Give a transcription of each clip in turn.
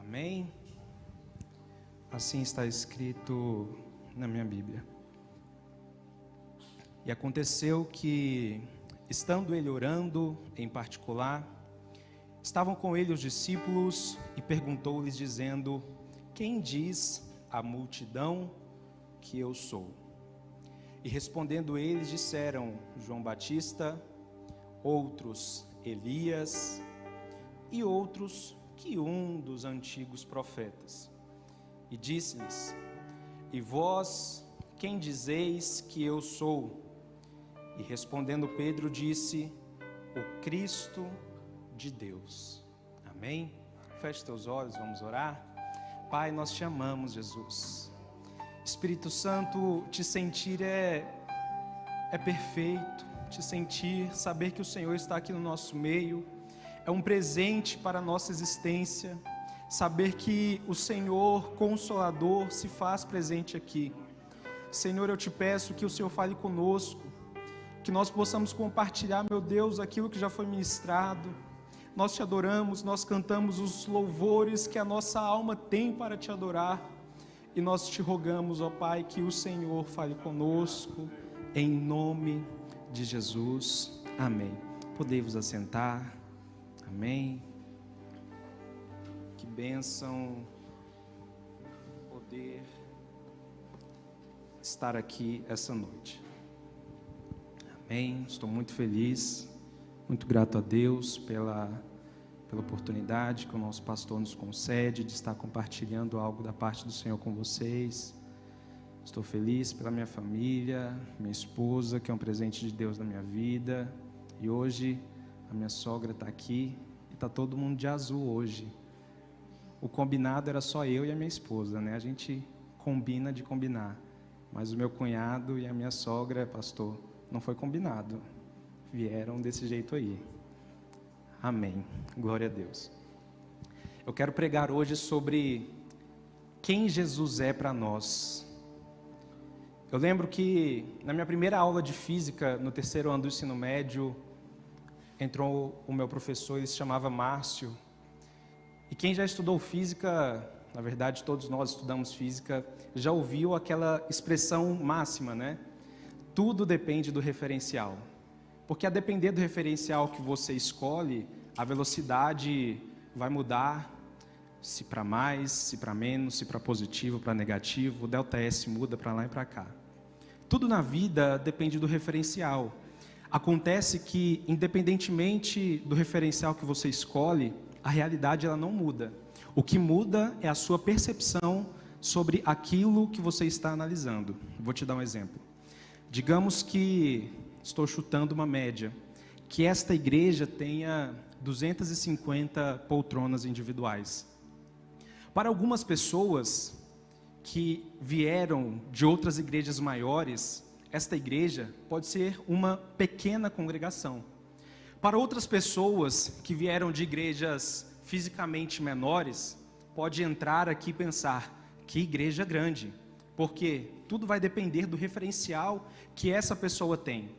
Amém? Assim está escrito na minha Bíblia. E aconteceu que, estando ele orando em particular, estavam com ele os discípulos e perguntou-lhes dizendo: quem diz a multidão que eu sou? E respondendo eles disseram: João Batista, outros Elias e outros que um dos antigos profetas. E disse-lhes: e vós, quem dizeis que eu sou? E respondendo Pedro disse: o Cristo de Deus. Amém? Feche teus olhos, vamos orar. Pai, nós te amamos, Jesus. Espírito Santo, te sentir é perfeito. Te sentir, saber que o Senhor está aqui no nosso meio, é um presente para a nossa existência. Saber que o Senhor Consolador se faz presente aqui. Senhor, eu te peço que o Senhor fale conosco, que nós possamos compartilhar, meu Deus, aquilo que já foi ministrado. Nós te adoramos, nós cantamos os louvores que a nossa alma tem para te adorar, e nós te rogamos, ó Pai, que o Senhor fale conosco, em nome de Jesus. Amém. Podei-vos assentar. Amém. Que bênção poder estar aqui essa noite. Amém. Estou muito feliz, muito grato a Deus pela oportunidade que o nosso pastor nos concede de estar compartilhando algo da parte do Senhor com vocês. Estou feliz pela minha família, minha esposa, que é um presente de Deus na minha vida. E hoje a minha sogra está aqui e está todo mundo de azul hoje. O combinado era só eu e a minha esposa, né? A gente combina de combinar. Mas o meu cunhado e a minha sogra, pastor, não foi combinado. Vieram desse jeito aí. Amém. Glória a Deus. Eu quero pregar hoje sobre quem Jesus é para nós. Eu lembro que na minha primeira aula de física, no terceiro ano do ensino médio, entrou o meu professor, ele se chamava Márcio. E quem já estudou física, na verdade todos nós estudamos física, já ouviu aquela expressão máxima, né? Tudo depende do referencial. Porque a depender do referencial que você escolhe, a velocidade vai mudar, se para mais, se para menos, se para positivo, para negativo, o ΔS muda para lá e para cá. Tudo na vida depende do referencial. Acontece que, independentemente do referencial que você escolhe, a realidade ela não muda. O que muda é a sua percepção sobre aquilo que você está analisando. Vou te dar um exemplo. Digamos que, estou chutando uma média, que esta igreja tenha 250 poltronas individuais. Para algumas pessoas que vieram de outras igrejas maiores, esta igreja pode ser uma pequena congregação. Para outras pessoas que vieram de igrejas fisicamente menores, pode entrar aqui e pensar, que igreja grande, porque tudo vai depender do referencial que essa pessoa tem.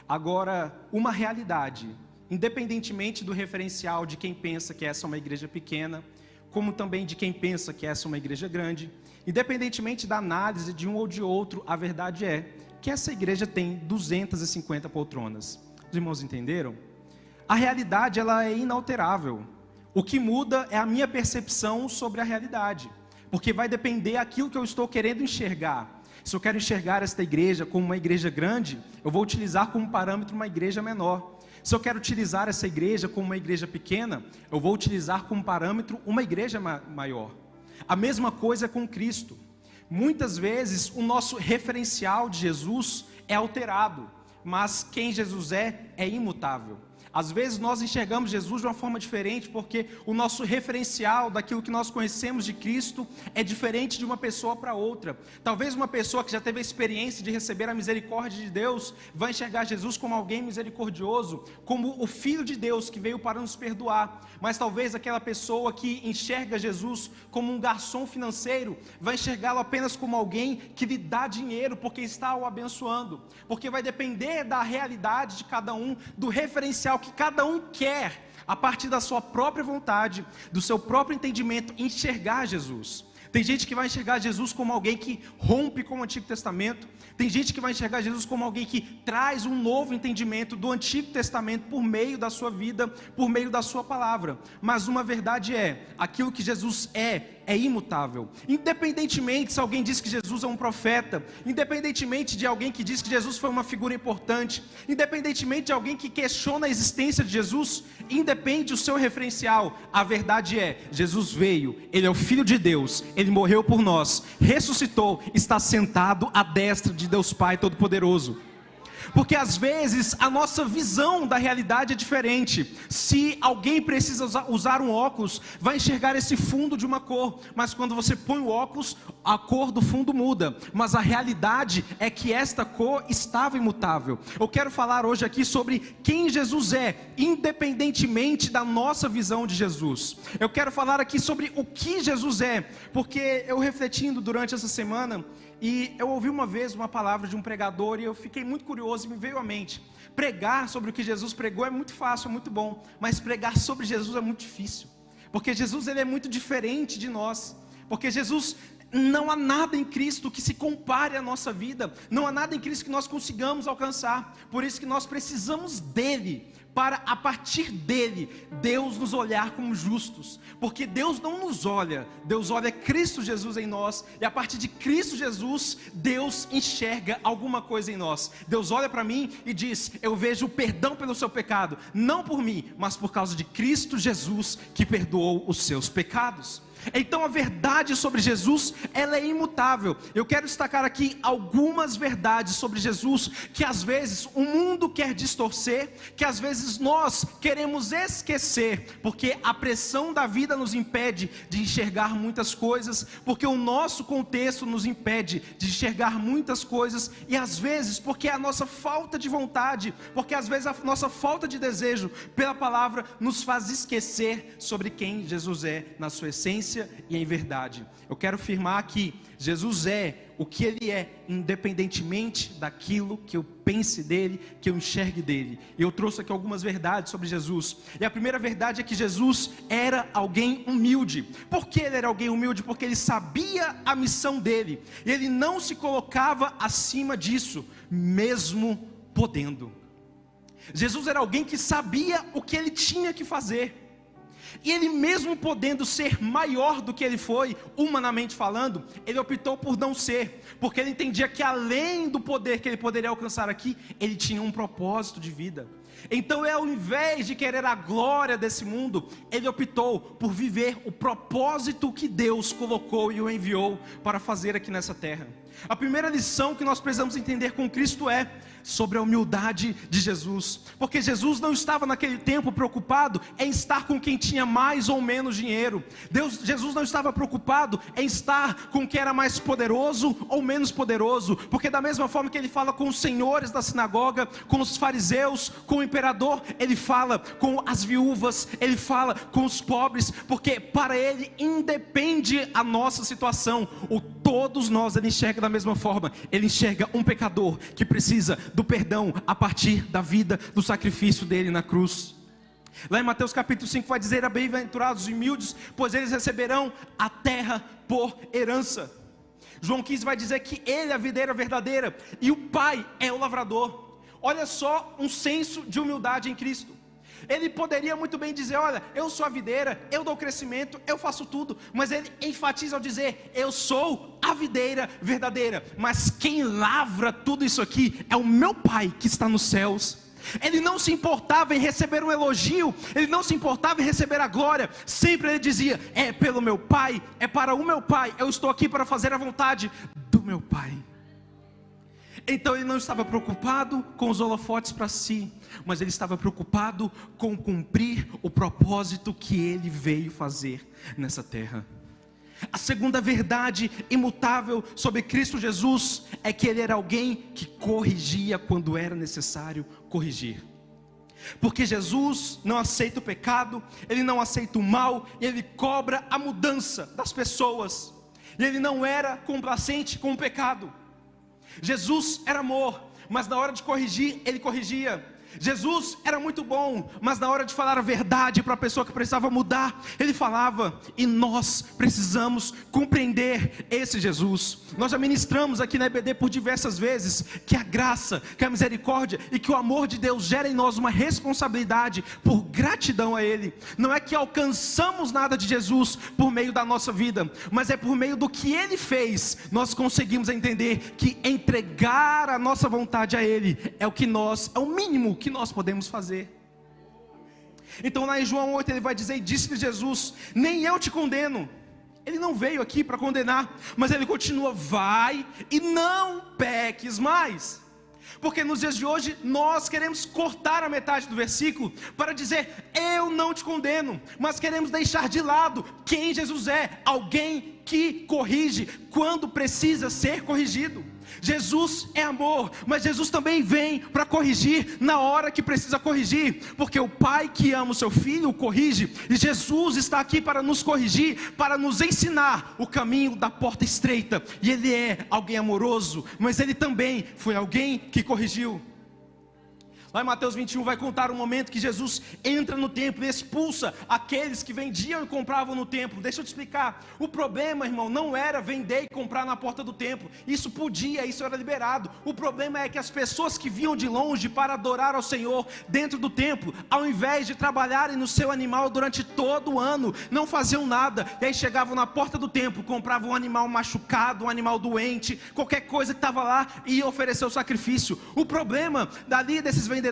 Agora, uma realidade, independentemente do referencial de quem pensa que essa é uma igreja pequena, como também de quem pensa que essa é uma igreja grande, independentemente da análise de um ou de outro, a verdade é que essa igreja tem 250 poltronas. Os irmãos entenderam? A realidade ela é inalterável. O que muda é a minha percepção sobre a realidade, porque vai depender daquilo que eu estou querendo enxergar. Se eu quero enxergar esta igreja como uma igreja grande, eu vou utilizar como parâmetro uma igreja menor. Se eu quero utilizar essa igreja como uma igreja pequena, eu vou utilizar como parâmetro uma igreja maior. A mesma coisa com Cristo. Muitas vezes o nosso referencial de Jesus é alterado, mas quem Jesus é imutável. Às vezes nós enxergamos Jesus de uma forma diferente, porque o nosso referencial daquilo que nós conhecemos de Cristo é diferente de uma pessoa para outra. Talvez uma pessoa que já teve a experiência de receber a misericórdia de Deus, vai enxergar Jesus como alguém misericordioso, como o Filho de Deus que veio para nos perdoar. Mas talvez aquela pessoa que enxerga Jesus como um garçom financeiro, vai enxergá-lo apenas como alguém que lhe dá dinheiro, porque está o abençoando. Porque vai depender da realidade de cada um, do referencial que que cada um quer, a partir da sua própria vontade, do seu próprio entendimento, enxergar Jesus. Tem gente que vai enxergar Jesus como alguém que rompe com o Antigo Testamento. Tem gente que vai enxergar Jesus como alguém que traz um novo entendimento do Antigo Testamento por meio da sua vida, por meio da sua palavra. Mas uma verdade é, aquilo que Jesus é imutável. Independentemente se alguém diz que Jesus é um profeta, independentemente de alguém que diz que Jesus foi uma figura importante, independentemente de alguém que questiona a existência de Jesus, independe o seu referencial. A verdade é, Jesus veio, Ele é o Filho de Deus, Ele morreu por nós, ressuscitou, está sentado à destra de Deus Pai Todo-Poderoso. Porque às vezes a nossa visão da realidade é diferente. Se alguém precisa usar um óculos, vai enxergar esse fundo de uma cor, mas quando você põe o óculos, a cor do fundo muda. Mas a realidade é que esta cor estava imutável. Eu quero falar hoje aqui sobre quem Jesus é, independentemente da nossa visão de Jesus. Eu quero falar aqui sobre o que Jesus é, porque eu refletindo durante essa semana, e eu ouvi uma vez uma palavra de um pregador e eu fiquei muito curioso e me veio à mente. Pregar sobre o que Jesus pregou é muito fácil, é muito bom, mas pregar sobre Jesus é muito difícil, porque Jesus ele é muito diferente de nós, porque Jesus, não há nada em Cristo que se compare à nossa vida, não há nada em Cristo que nós consigamos alcançar, por isso que nós precisamos dele, para a partir dele, Deus nos olhar como justos, porque Deus não nos olha, Deus olha Cristo Jesus em nós, e a partir de Cristo Jesus, Deus enxerga alguma coisa em nós. Deus olha para mim e diz, eu vejo o perdão pelo seu pecado, não por mim, mas por causa de Cristo Jesus, que perdoou os seus pecados. Então a verdade sobre Jesus, ela é imutável. Eu quero destacar aqui algumas verdades sobre Jesus, que às vezes o mundo quer distorcer, que às vezes nós queremos esquecer, porque a pressão da vida nos impede de enxergar muitas coisas, porque o nosso contexto nos impede de enxergar muitas coisas, e às vezes porque a nossa falta de vontade, porque às vezes a nossa falta de desejo pela palavra nos faz esquecer sobre quem Jesus é na sua essência e em verdade. Eu quero afirmar que Jesus é o que Ele é, independentemente daquilo que eu pense dele, que eu enxergue dele. E eu trouxe aqui algumas verdades sobre Jesus. E a primeira verdade é que Jesus era alguém humilde. Por que Ele era alguém humilde? Porque Ele sabia a missão dele, e Ele não se colocava acima disso, mesmo podendo. Jesus era alguém que sabia o que Ele tinha que fazer, e Ele mesmo podendo ser maior do que Ele foi, humanamente falando, Ele optou por não ser, porque Ele entendia que além do poder que Ele poderia alcançar aqui, Ele tinha um propósito de vida. Então ao invés de querer a glória desse mundo, Ele optou por viver o propósito que Deus colocou e o enviou para fazer aqui nessa terra. A primeira lição que nós precisamos entender com Cristo é sobre a humildade de Jesus, porque Jesus não estava naquele tempo preocupado em estar com quem tinha mais ou menos dinheiro. Jesus não estava preocupado em estar com quem era mais poderoso ou menos poderoso, porque da mesma forma que Ele fala com os senhores da sinagoga, com os fariseus, com o imperador, Ele fala com as viúvas, Ele fala com os pobres, porque para Ele independe a nossa situação, todos nós Ele enxerga da mesma forma. Ele enxerga um pecador que precisa do perdão a partir da vida, do sacrifício dele na cruz. Lá em Mateus capítulo 5 vai dizer, bem-aventurados os humildes, pois eles receberão a terra por herança. João 15 vai dizer que Ele é a videira verdadeira e o Pai é o lavrador. Olha só um senso de humildade em Cristo. Ele poderia muito bem dizer, olha, eu sou a videira, eu dou crescimento, eu faço tudo, mas Ele enfatiza ao dizer, eu sou a videira verdadeira, mas quem lavra tudo isso aqui é o meu Pai que está nos céus. Ele não se importava em receber um elogio, Ele não se importava em receber a glória, sempre Ele dizia, é pelo meu Pai, é para o meu Pai, eu estou aqui para fazer a vontade do meu Pai. Então Ele não estava preocupado com os holofotes para si, mas Ele estava preocupado com cumprir o propósito que Ele veio fazer nessa terra. A segunda verdade imutável sobre Cristo Jesus é que Ele era alguém que corrigia quando era necessário corrigir. Porque Jesus não aceita o pecado, Ele não aceita o mal, e Ele cobra a mudança das pessoas. E Ele não era complacente com o pecado. Jesus era amor, mas na hora de corrigir, Ele corrigia. Jesus era muito bom, mas na hora de falar a verdade para a pessoa que precisava mudar, ele falava, e nós precisamos compreender esse Jesus. Nós já ministramos aqui na EBD por diversas vezes, que a graça, que a misericórdia e que o amor de Deus gera em nós uma responsabilidade por gratidão a Ele. Não é que alcançamos nada de Jesus por meio da nossa vida, mas é por meio do que Ele fez, nós conseguimos entender que entregar a nossa vontade a Ele é o mínimo que nós podemos fazer. Então lá em João 8 ele vai dizer, disse-lhe Jesus, nem eu te condeno. Ele não veio aqui para condenar, mas ele continua, vai e não peques mais. Porque nos dias de hoje nós queremos cortar a metade do versículo para dizer, eu não te condeno, mas queremos deixar de lado quem Jesus é, alguém que corrige quando precisa ser corrigido. Jesus é amor, mas Jesus também vem para corrigir na hora que precisa corrigir, porque o pai que ama o seu filho o corrige, e Jesus está aqui para nos corrigir, para nos ensinar o caminho da porta estreita, e Ele é alguém amoroso, mas Ele também foi alguém que corrigiu. Lá em Mateus 21 vai contar um momento que Jesus entra no templo e expulsa aqueles que vendiam e compravam no templo. Deixa eu te explicar, o problema, irmão, não era vender e comprar na porta do templo. Isso podia, isso era liberado. O problema é que as pessoas que vinham de longe para adorar ao Senhor dentro do templo, ao invés de trabalharem no seu animal durante todo o ano, não faziam nada, e aí chegavam na porta do templo, compravam um animal machucado, um animal doente, qualquer coisa que estava lá, e ofereceu o sacrifício. O problema dali desses vendedores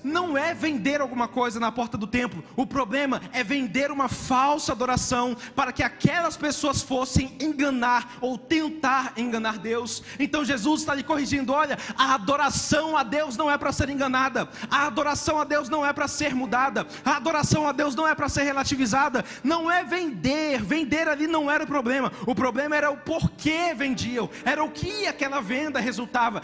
não é vender alguma coisa na porta do templo. O problema é vender uma falsa adoração para que aquelas pessoas fossem enganar ou tentar enganar Deus. Então Jesus está lhe corrigindo, olha, a adoração a Deus não é para ser enganada, a adoração a Deus não é para ser mudada, a adoração a Deus não é para ser relativizada, não é vender ali não era o problema era o porquê vendiam, era o que aquela venda resultava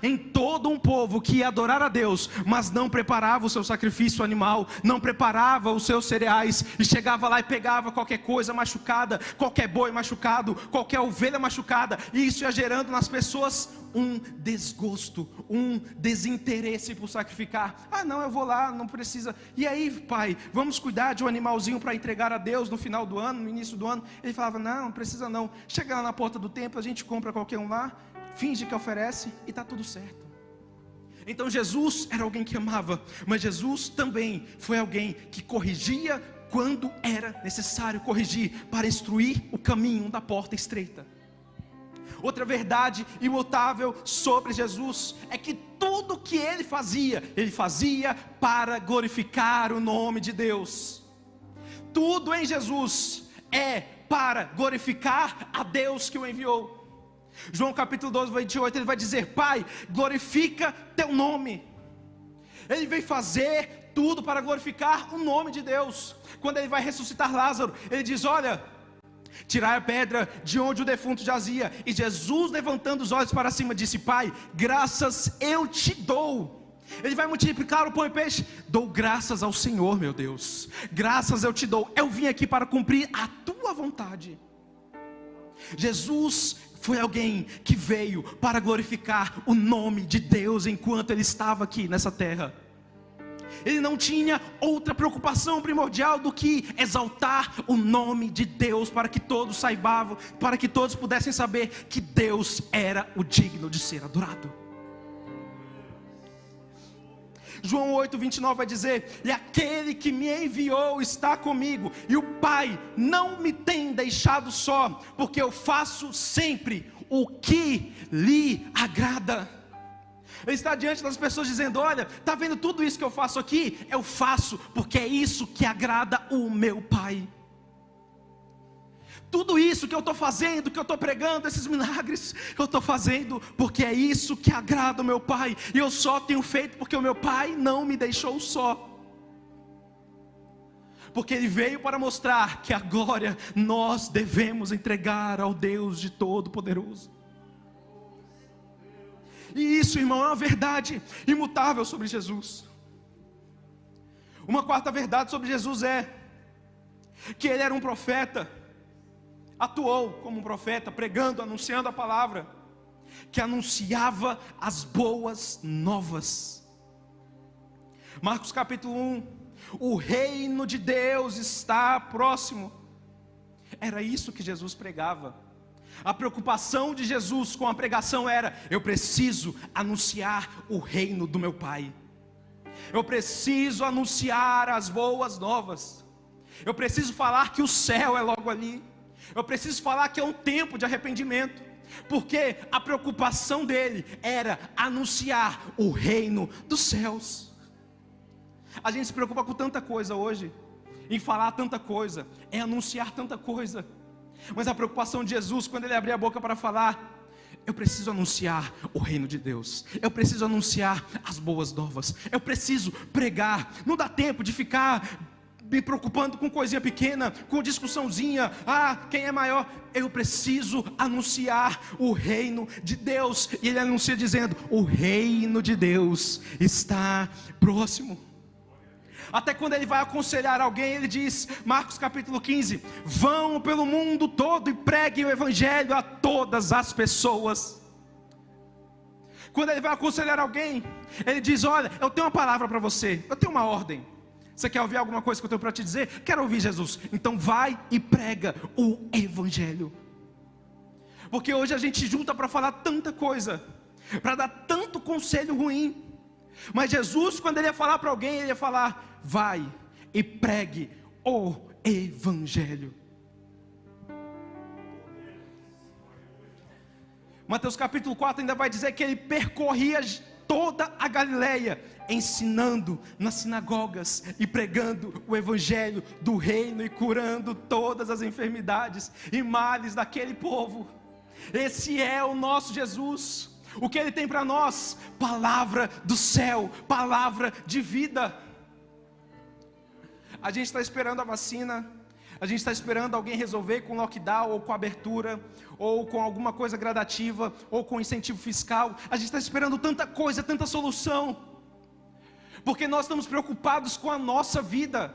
em todo um povo que ia adorar a Deus, mas não preparava o seu sacrifício animal, não preparava os seus cereais, e chegava lá e pegava qualquer coisa machucada, qualquer boi machucado, qualquer ovelha machucada, e isso ia gerando nas pessoas um desgosto, um desinteresse por sacrificar. Ah não, eu vou lá, não precisa. E aí pai, vamos cuidar de um animalzinho para entregar a Deus no final do ano, no início do ano. Ele falava, não precisa não, chega lá na porta do templo, a gente compra qualquer um lá, finge que oferece e está tudo certo. Então Jesus era alguém que amava, mas Jesus também foi alguém que corrigia quando era necessário corrigir, para instruir o caminho da porta estreita. Outra verdade imutável sobre Jesus é que tudo que ele fazia para glorificar o nome de Deus. Tudo em Jesus é para glorificar a Deus que o enviou. João capítulo 12, 28, ele vai dizer, Pai, glorifica teu nome. Ele veio fazer tudo para glorificar o nome de Deus. Quando ele vai ressuscitar Lázaro, ele diz, olha, tirai a pedra de onde o defunto jazia. E Jesus, levantando os olhos para cima, disse, Pai, graças eu te dou. Ele vai multiplicar o pão e peixe. Dou graças ao Senhor, meu Deus. Graças eu te dou. Eu vim aqui para cumprir a tua vontade. Jesus foi alguém que veio para glorificar o nome de Deus enquanto ele estava aqui nessa terra. Ele não tinha outra preocupação primordial do que exaltar o nome de Deus, para que todos saibavam, para que todos pudessem saber que Deus era o digno de ser adorado. João 8, 29 vai dizer, e aquele que me enviou está comigo, e o Pai não me tem deixado só, porque eu faço sempre o que lhe agrada. Ele está diante das pessoas dizendo, olha, está vendo tudo isso que eu faço aqui? Eu faço porque é isso que agrada o meu Pai. Tudo isso que eu estou fazendo, que eu estou pregando, esses milagres, eu estou fazendo porque é isso que agrada o meu Pai. E eu só tenho feito porque o meu Pai não me deixou só. Porque Ele veio para mostrar que a glória nós devemos entregar ao Deus de Todo-Poderoso. E isso, irmão, é uma verdade imutável sobre Jesus. Uma quarta verdade sobre Jesus é que Ele era um profeta. Atuou como um profeta, pregando, anunciando a palavra, que anunciava as boas novas. Marcos capítulo 1, o reino de Deus está próximo. Era isso que Jesus pregava. A preocupação de Jesus com a pregação era: eu preciso anunciar o reino do meu Pai. Eu preciso anunciar as boas novas. Eu preciso falar que o céu é logo ali. Eu preciso falar que é um tempo de arrependimento. Porque a preocupação dele era anunciar o reino dos céus. A gente se preocupa com tanta coisa hoje, em falar tanta coisa, em anunciar tanta coisa. Mas a preocupação de Jesus, quando ele abria a boca para falar: eu preciso anunciar o reino de Deus, eu preciso anunciar as boas novas, eu preciso pregar. Não dá tempo de ficar me preocupando com coisinha pequena, com discussãozinha, quem é maior. Eu preciso anunciar o reino de Deus. E ele anuncia dizendo: o reino de Deus está próximo. Até quando ele vai aconselhar alguém, ele diz, Marcos capítulo 15: vão pelo mundo todo e preguem o evangelho a todas as pessoas. Quando ele vai aconselhar alguém, ele diz: olha, eu tenho uma palavra para você, eu tenho uma ordem. Você quer ouvir alguma coisa que eu tenho para te dizer? Quero ouvir, Jesus. Então vai e prega o evangelho. Porque hoje a gente junta para falar tanta coisa, para dar tanto conselho ruim. Mas Jesus, quando ele ia falar para alguém, ele ia falar: vai e pregue o evangelho. Mateus capítulo 4 ainda vai dizer que ele percorria toda a Galileia, ensinando nas sinagogas e pregando o evangelho do reino e curando todas as enfermidades e males daquele povo. Esse é o nosso Jesus. O que ele tem para nós? Palavra do céu, palavra de vida. A gente está esperando a vacina, a gente está esperando alguém resolver com lockdown, ou com abertura, ou com alguma coisa gradativa, ou com incentivo fiscal. A gente está esperando tanta coisa, tanta solução, porque nós estamos preocupados com a nossa vida.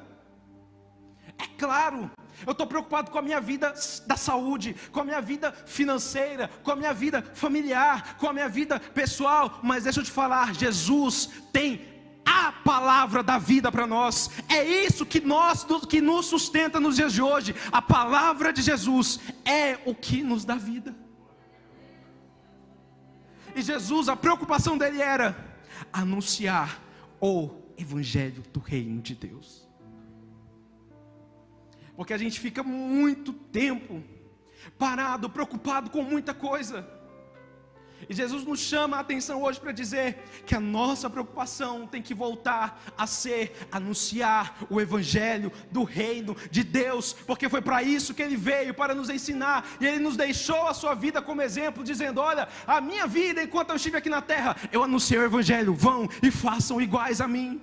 É claro, eu estou preocupado com a minha vida da saúde, com a minha vida financeira, com a minha vida familiar, com a minha vida pessoal. Mas deixa eu te falar, Jesus tem a palavra da vida para nós. É isso que nos sustenta nos dias de hoje. A palavra de Jesus é o que nos dá vida. E Jesus, a preocupação dele era anunciar o evangelho do reino de Deus. Porque a gente fica muito tempo parado, preocupado com muita coisa. E Jesus nos chama a atenção hoje para dizer que a nossa preocupação tem que voltar a ser anunciar o evangelho do reino de Deus. Porque foi para isso que ele veio, para nos ensinar. E ele nos deixou a sua vida como exemplo, dizendo: olha, a minha vida enquanto eu estive aqui na terra, eu anunciei o evangelho, vão e façam iguais a mim.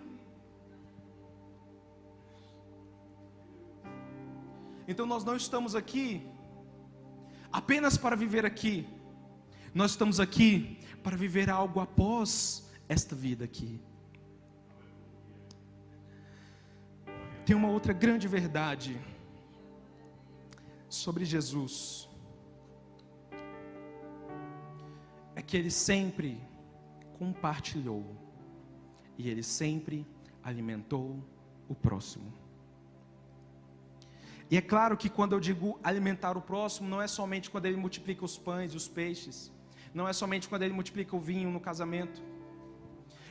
Então nós não estamos aqui apenas para viver aqui. Nós estamos aqui para viver algo após esta vida aqui. Tem uma outra grande verdade sobre Jesus. É que ele sempre compartilhou. E ele sempre alimentou o próximo. E é claro que quando eu digo alimentar o próximo, não é somente quando ele multiplica os pães e os peixes. Não é somente quando ele multiplica o vinho no casamento.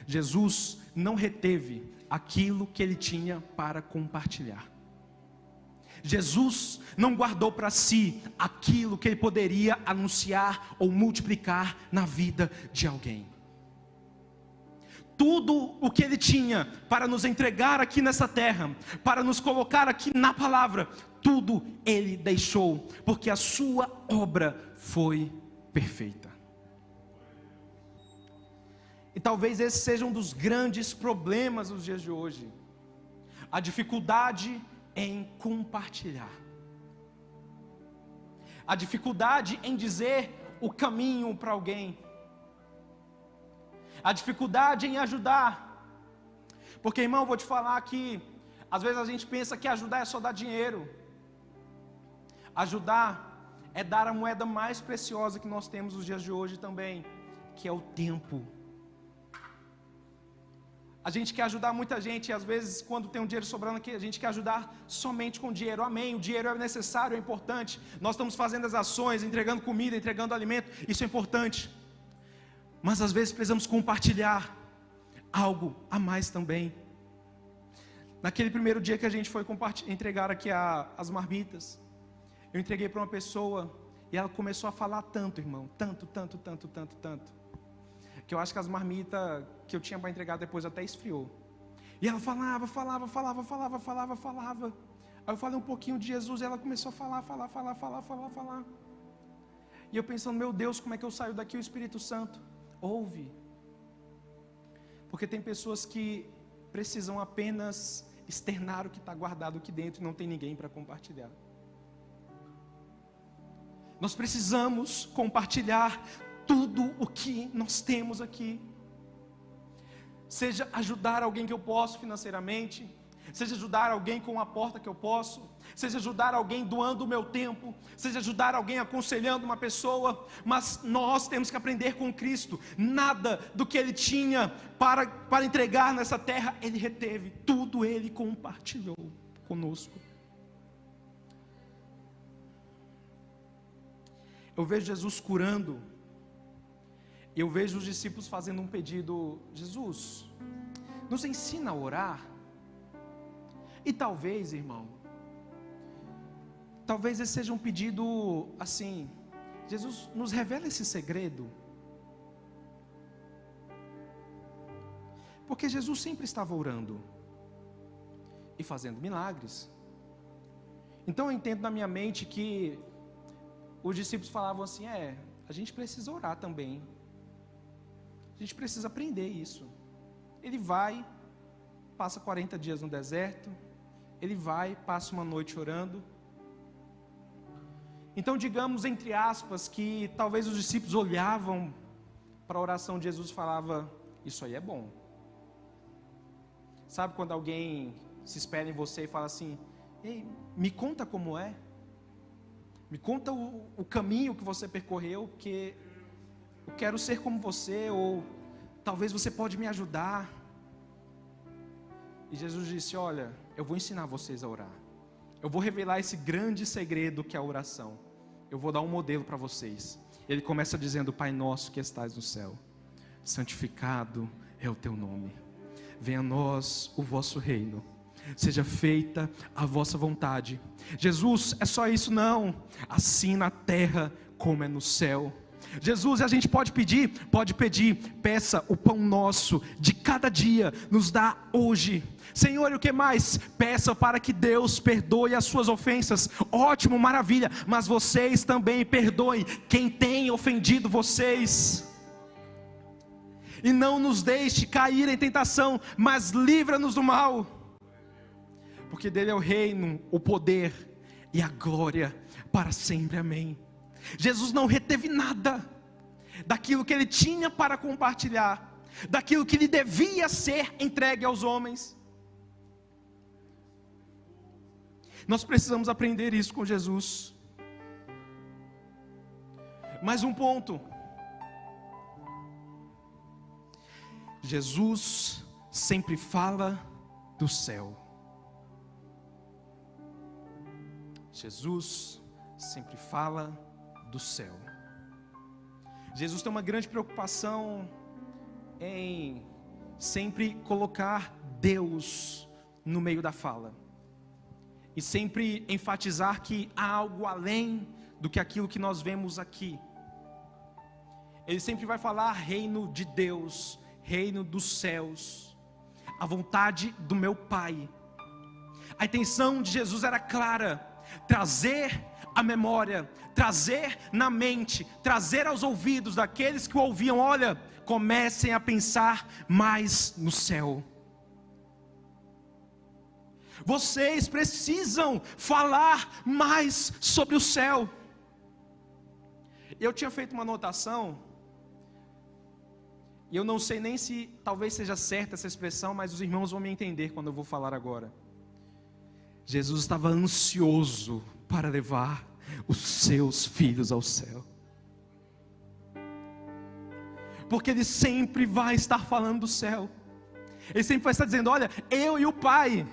Jesus não reteve aquilo que ele tinha para compartilhar. Jesus não guardou para si aquilo que ele poderia anunciar ou multiplicar na vida de alguém. Tudo o que ele tinha para nos entregar aqui nessa terra, para nos colocar aqui na palavra, tudo ele deixou, porque a sua obra foi perfeita. E talvez esse seja um dos grandes problemas dos dias de hoje, a dificuldade em compartilhar, a dificuldade em dizer o caminho para alguém, a dificuldade em ajudar. Porque, irmão, vou te falar que às vezes a gente pensa que ajudar é só dar dinheiro. Ajudar é dar a moeda mais preciosa que nós temos nos dias de hoje também, que é o tempo. A A gente quer ajudar muita gente, e às vezes quando tem um dinheiro sobrando aqui, a gente quer ajudar somente com dinheiro. Amém, o dinheiro é necessário, é importante. Nós estamos fazendo as ações, entregando comida, entregando alimento, isso é importante. Mas às vezes precisamos compartilhar algo a mais também. Naquele primeiro dia que a gente foi entregar aqui as marmitas, eu entreguei para uma pessoa, e ela começou a falar tanto, irmão, tanto, que eu acho que as marmitas que eu tinha para entregar depois até esfriou. E ela falava. Aí eu falei um pouquinho de Jesus, e ela começou a falar. E eu pensando, meu Deus, como é que eu saio daqui? O Espírito Santo, ouve. Porque tem pessoas que precisam apenas externar o que está guardado aqui dentro, e não tem ninguém para compartilhar. Nós precisamos compartilhar tudo o que nós temos aqui. Seja ajudar alguém que eu posso financeiramente, seja ajudar alguém com uma porta que eu posso, seja ajudar alguém doando o meu tempo, seja ajudar alguém aconselhando uma pessoa. Mas nós temos que aprender com Cristo. Nada do que Ele tinha para entregar nessa terra Ele reteve, tudo Ele compartilhou conosco. Eu vejo Jesus curando, eu vejo os discípulos fazendo um pedido: Jesus, nos ensina a orar. E talvez, irmão, talvez esse seja um pedido assim: Jesus, nos revela esse segredo. Porque Jesus sempre estava orando e fazendo milagres. Então eu entendo na minha mente que os discípulos falavam assim: a gente precisa orar também. A gente precisa aprender isso. Ele vai, passa 40 dias no deserto. Ele vai, passa uma noite orando. Então digamos, entre aspas, que talvez os discípulos olhavam para a oração de Jesus e falavam: isso aí é bom. Sabe quando alguém se espelha em você e fala assim: ei, me conta como é. Me conta o caminho que você percorreu, porque eu quero ser como você, ou talvez você pode me ajudar. E Jesus disse: olha, eu vou ensinar vocês a orar. Eu vou revelar esse grande segredo que é a oração. Eu vou dar um modelo para vocês. Ele começa dizendo: Pai nosso que estás no céu, santificado é o teu nome. Venha a nós o vosso reino. Seja feita a vossa vontade. Jesus, é só isso? Não. Assim na terra como é no céu. Jesus, a gente pode pedir? Pode pedir. Peça o pão nosso de cada dia, nos dá hoje. Senhor, e o que mais? Peça para que Deus perdoe as suas ofensas. Ótimo, maravilha. Mas vocês também perdoem quem tem ofendido vocês. E não nos deixe cair em tentação, mas livra-nos do mal. Porque dele é o reino, o poder e a glória para sempre, amém. Jesus não reteve nada daquilo que ele tinha para compartilhar, daquilo que lhe devia ser entregue aos homens. Nós precisamos aprender isso com Jesus. Mais um ponto: Jesus sempre fala do céu. Jesus sempre fala do céu. Jesus tem uma grande preocupação em sempre colocar Deus no meio da fala, e sempre enfatizar que há algo além do que aquilo que nós vemos aqui. Ele sempre vai falar reino de Deus, reino dos céus, a vontade do meu Pai. A intenção de Jesus era clara: trazer a memória, trazer na mente, trazer aos ouvidos daqueles que o ouviam: olha, comecem a pensar mais no céu. Vocês precisam falar mais sobre o céu. Eu tinha feito uma anotação, e eu não sei nem se talvez seja certa essa expressão, mas os irmãos vão me entender quando eu vou falar agora. Jesus estava ansioso para levar os seus filhos ao céu, porque Ele sempre vai estar falando do céu. Ele sempre vai estar dizendo: olha, eu e o Pai.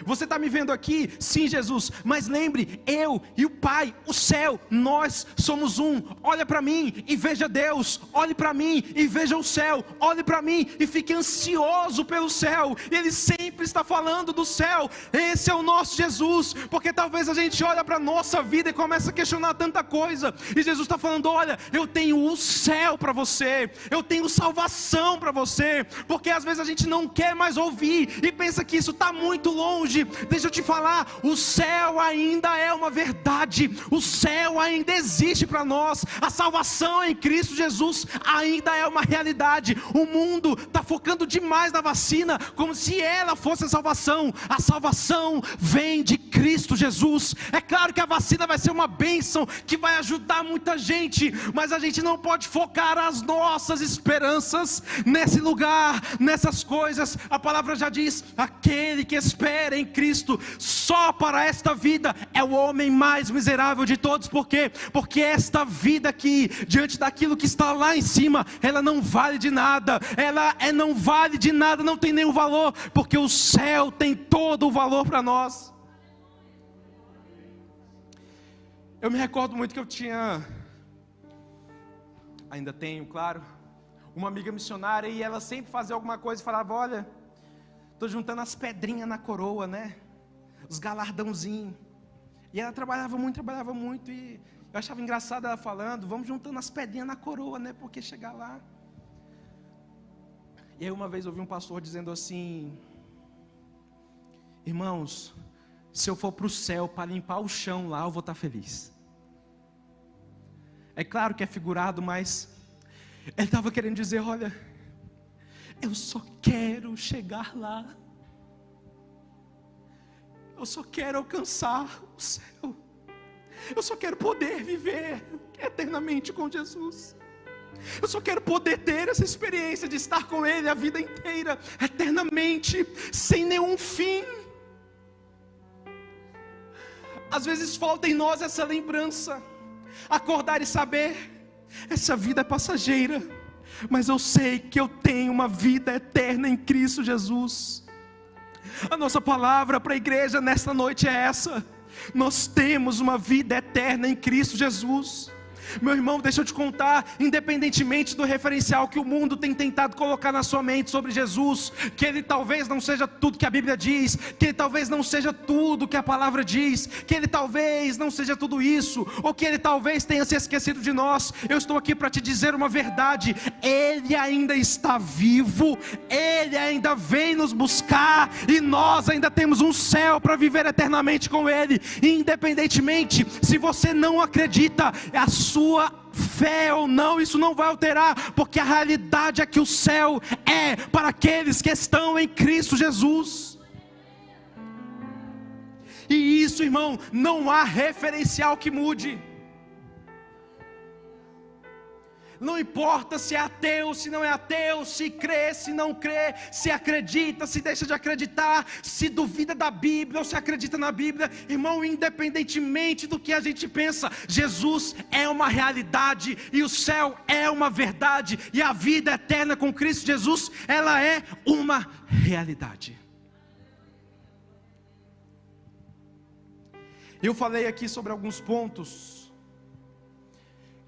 Você está me vendo aqui? Sim, Jesus, mas lembre, eu e o Pai, o céu, nós somos um. Olha para mim e veja Deus, olhe para mim e veja o céu, olhe para mim e fique ansioso pelo céu. Ele sempre está falando do céu. Esse é o nosso Jesus, porque talvez a gente olha para a nossa vida e começa a questionar tanta coisa, e Jesus está falando: olha, eu tenho o céu para você, eu tenho salvação para você, porque às vezes a gente não quer mais ouvir e pensa que isso está muito longe. Deixa eu te falar, o céu ainda é uma verdade, o céu ainda existe para nós, a salvação em Cristo Jesus ainda é uma realidade. O mundo está focando demais na vacina, como se ela fosse a salvação vem de Cristo Jesus. É claro que a vacina vai ser uma bênção, que vai ajudar muita gente, mas a gente não pode focar as nossas esperanças nesse lugar, nessas coisas. A palavra já diz: aquele que espera em Cristo só para esta vida é o homem mais miserável de todos. Por quê? Porque esta vida aqui, diante daquilo que está lá em cima, ela não vale de nada, não vale de nada, não tem nenhum valor, porque o céu tem todo o valor para nós. Eu me recordo muito que eu tinha, ainda tenho, claro, uma amiga missionária, e ela sempre fazia alguma coisa e falava: olha, estou juntando as pedrinhas na coroa, né? Os galardãozinhos. E ela trabalhava muito, e eu achava engraçado ela falando: vamos juntando as pedrinhas na coroa, né? Porque chegar lá. E aí uma vez eu ouvi um pastor dizendo assim: irmãos, se eu for para o céu para limpar o chão lá, eu vou estar feliz. É claro que é figurado, mas ele estava querendo dizer: olha, eu só quero chegar lá, eu só quero alcançar o céu, eu só quero poder viver eternamente com Jesus, eu só quero poder ter essa experiência de estar com Ele a vida inteira, eternamente, sem nenhum fim. Às vezes falta em nós essa lembrança, acordar e saber: essa vida é passageira, mas eu sei que eu tenho uma vida eterna em Cristo Jesus. A nossa palavra para a igreja nesta noite é essa: nós temos uma vida eterna em Cristo Jesus. Meu irmão, deixa eu te contar, independentemente do referencial que o mundo tem tentado colocar na sua mente sobre Jesus, que ele talvez não seja tudo que a Bíblia diz, que ele talvez não seja tudo que a palavra diz, que ele talvez não seja tudo isso, ou que ele talvez tenha se esquecido de nós, eu estou aqui para te dizer uma verdade: ele ainda está vivo, ele ainda vem nos buscar, e nós ainda temos um céu para viver eternamente com ele. Independentemente se você não acredita, a sua fé ou não, isso não vai alterar, porque a realidade é que o céu é para aqueles que estão em Cristo Jesus. E isso, irmão, não há referencial que mude. Não importa se é ateu, se não é ateu, se crê, se não crê, se acredita, se deixa de acreditar, se duvida da Bíblia ou se acredita na Bíblia. Irmão, independentemente do que a gente pensa, Jesus é uma realidade, e o céu é uma verdade, e a vida eterna com Cristo Jesus, ela é uma realidade. Eu falei aqui sobre alguns pontos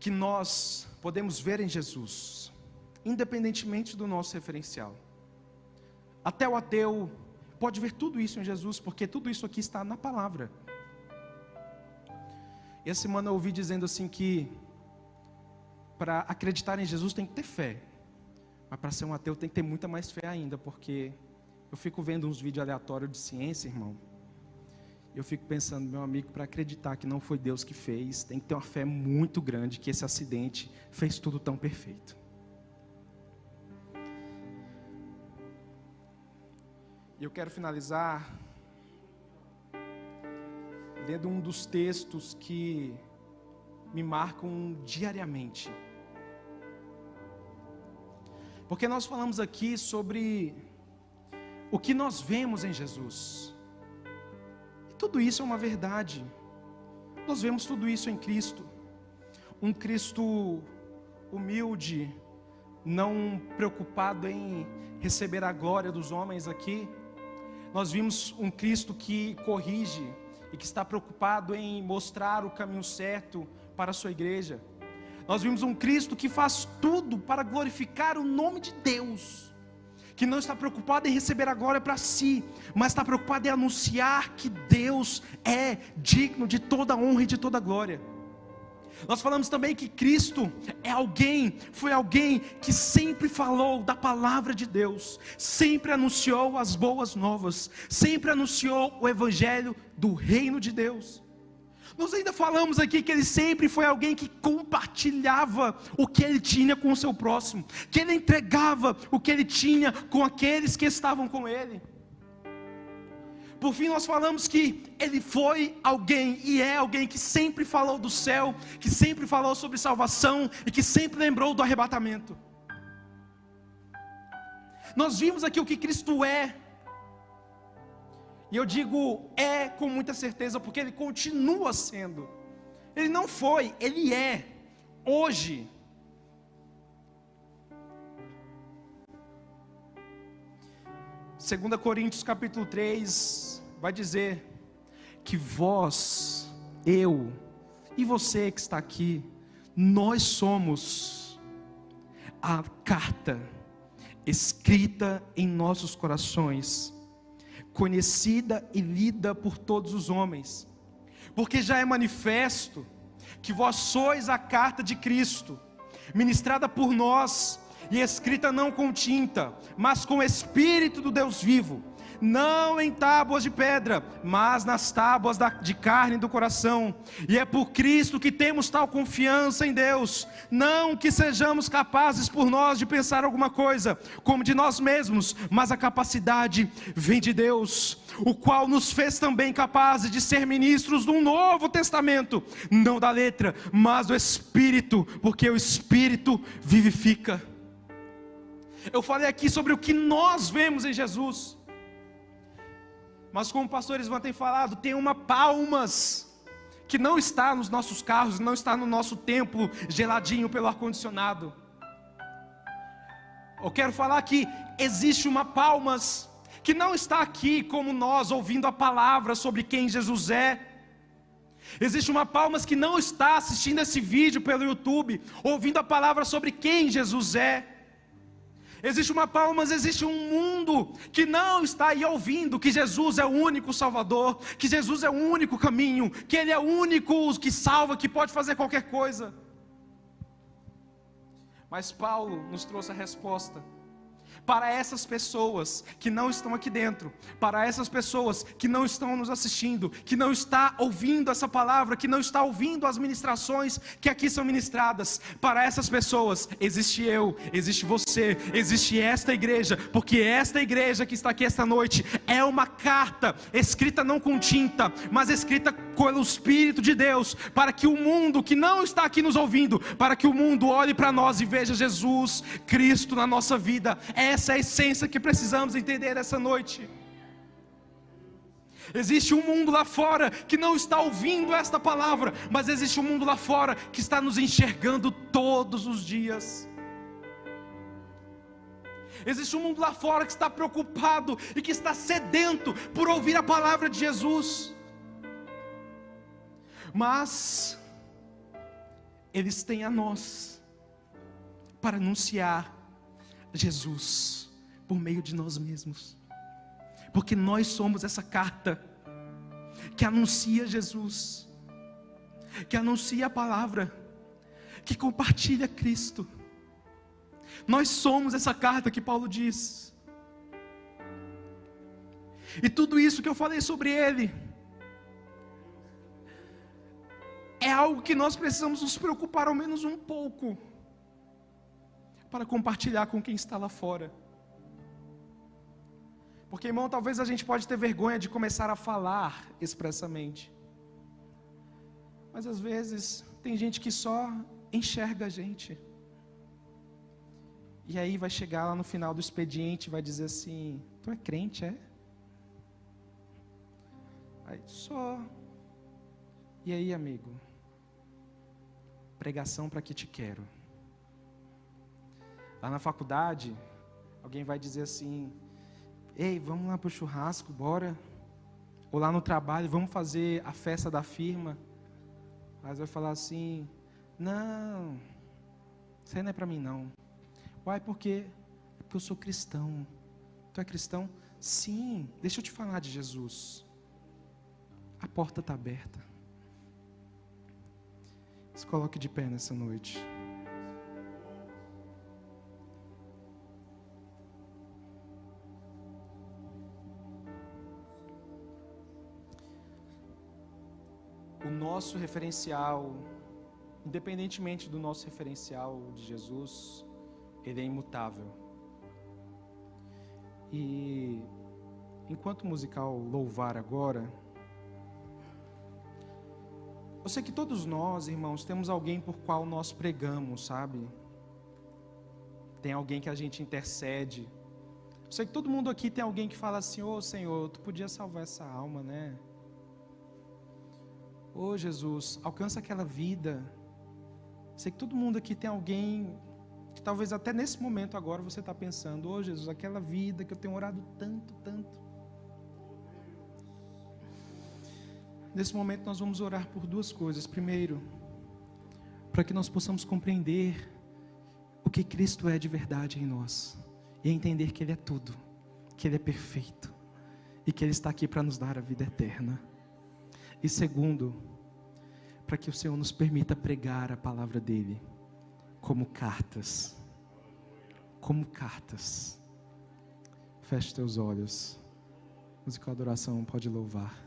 que nós podemos ver em Jesus, independentemente do nosso referencial. Até o ateu pode ver tudo isso em Jesus, porque tudo isso aqui está na palavra. E essa semana eu ouvi dizendo assim que para acreditar em Jesus tem que ter fé, mas para ser um ateu tem que ter muita mais fé ainda, porque eu fico vendo uns vídeos aleatórios de ciência, irmão. Eu fico pensando, meu amigo, para acreditar que não foi Deus que fez, tem que ter uma fé muito grande, que esse acidente fez tudo tão perfeito. E eu quero finalizar lendo um dos textos que me marcam diariamente. Porque nós falamos aqui sobre o que nós vemos em Jesus. Tudo isso é uma verdade. Nós vemos tudo isso em Cristo. Um Cristo humilde, não preocupado em receber a glória dos homens aqui. Nós vimos um Cristo que corrige e que está preocupado em mostrar o caminho certo para a sua igreja. Nós vimos um Cristo que faz tudo para glorificar o nome de Deus, que não está preocupado em receber a glória para si, mas está preocupado em anunciar que Deus é digno de toda honra e de toda glória. Nós falamos também que Cristo foi alguém que sempre falou da palavra de Deus, sempre anunciou as boas novas, sempre anunciou o evangelho do reino de Deus. Nós ainda falamos aqui que ele sempre foi alguém que compartilhava o que ele tinha com o seu próximo, que ele entregava o que ele tinha com aqueles que estavam com ele. Por fim, nós falamos que ele foi alguém e é alguém que sempre falou do céu, que sempre falou sobre salvação e que sempre lembrou do arrebatamento. Nós vimos aqui o que Cristo é, e eu digo é com muita certeza, porque ele continua sendo. Ele não foi, ele é hoje. Segunda Coríntios capítulo 3 vai dizer que vós, eu e você que está aqui, nós somos a carta escrita em nossos corações, conhecida e lida por todos os homens, porque já é manifesto que vós sois a carta de Cristo, ministrada por nós e escrita não com tinta, mas com o Espírito do Deus vivo, não em tábuas de pedra, mas nas tábuas de carne do coração. E é por Cristo que temos tal confiança em Deus, não que sejamos capazes por nós de pensar alguma coisa, como de nós mesmos, mas a capacidade vem de Deus, o qual nos fez também capazes de ser ministros de um novo testamento, não da letra, mas do Espírito, porque o Espírito vivifica. Eu falei aqui sobre o que nós vemos em Jesus, mas como o pastor Isvan tem falado, tem uma palmas que não está nos nossos carros, não está no nosso templo geladinho pelo ar-condicionado. Eu quero falar que existe uma palmas que não está aqui como nós ouvindo a palavra sobre quem Jesus é. Existe uma palmas que não está assistindo esse vídeo pelo YouTube, ouvindo a palavra sobre quem Jesus é. Existe uma palmas, existe um mundo que não está aí ouvindo que Jesus é o único Salvador, que Jesus é o único caminho, que Ele é o único que salva, que pode fazer qualquer coisa. Mas Paulo nos trouxe a resposta para essas pessoas que não estão aqui dentro, para essas pessoas que não estão nos assistindo, que não está ouvindo essa palavra, que não está ouvindo as ministrações que aqui são ministradas. Para essas pessoas existe eu, existe você, existe esta igreja, porque esta igreja que está aqui esta noite é uma carta escrita não com tinta, mas escrita pelo Espírito de Deus, para que o mundo que não está aqui nos ouvindo, para que o mundo olhe para nós e veja Jesus Cristo na nossa vida. Essa é a essência que precisamos entender essa noite. Existe um mundo lá fora que não está ouvindo esta palavra, mas existe um mundo lá fora que está nos enxergando todos os dias. Existe um mundo lá fora que está preocupado e que está sedento por ouvir a palavra de Jesus. Mas eles têm a nós para anunciar Jesus por meio de nós mesmos, porque nós somos essa carta que anuncia Jesus, que anuncia a palavra, que compartilha Cristo. Nós somos essa carta que Paulo diz. E tudo isso que eu falei sobre ele é algo que nós precisamos nos preocupar ao menos um pouco, para compartilhar com quem está lá fora. Porque, irmão, talvez a gente pode ter vergonha de começar a falar expressamente, mas às vezes tem gente que só enxerga a gente, e aí vai chegar lá no final do expediente e vai dizer assim: tu é crente, é? Aí, só. E aí, amigo? Pregação para que te quero. Lá na faculdade, alguém vai dizer assim: ei, vamos lá pro churrasco, bora. Ou lá no trabalho, vamos fazer a festa da firma. Mas vai falar assim: não, isso aí não é para mim não. Uai, por quê? É porque eu sou cristão. Tu é cristão? Sim, deixa eu te falar de Jesus. A porta está aberta. Se coloque de pé nessa noite. O nosso referencial, independentemente do nosso referencial de Jesus, ele é imutável. E enquanto o musical louvar agora, eu sei que todos nós, irmãos, temos alguém por qual nós pregamos, sabe? Tem alguém que a gente intercede. Eu sei que todo mundo aqui tem alguém que fala assim: ô Senhor, tu podia salvar essa alma, né? Ô Jesus, alcança aquela vida. Sei que todo mundo aqui tem alguém que talvez até nesse momento agora você está pensando: ô Jesus, aquela vida que eu tenho orado tanto, tanto. Nesse momento nós vamos orar por duas coisas. Primeiro, para que nós possamos compreender o que Cristo é de verdade em nós. E entender que Ele é tudo, que Ele é perfeito. E que Ele está aqui para nos dar a vida eterna. E segundo, para que o Senhor nos permita pregar a palavra dEle como cartas. Como cartas. Feche teus olhos. Música de adoração pode louvar.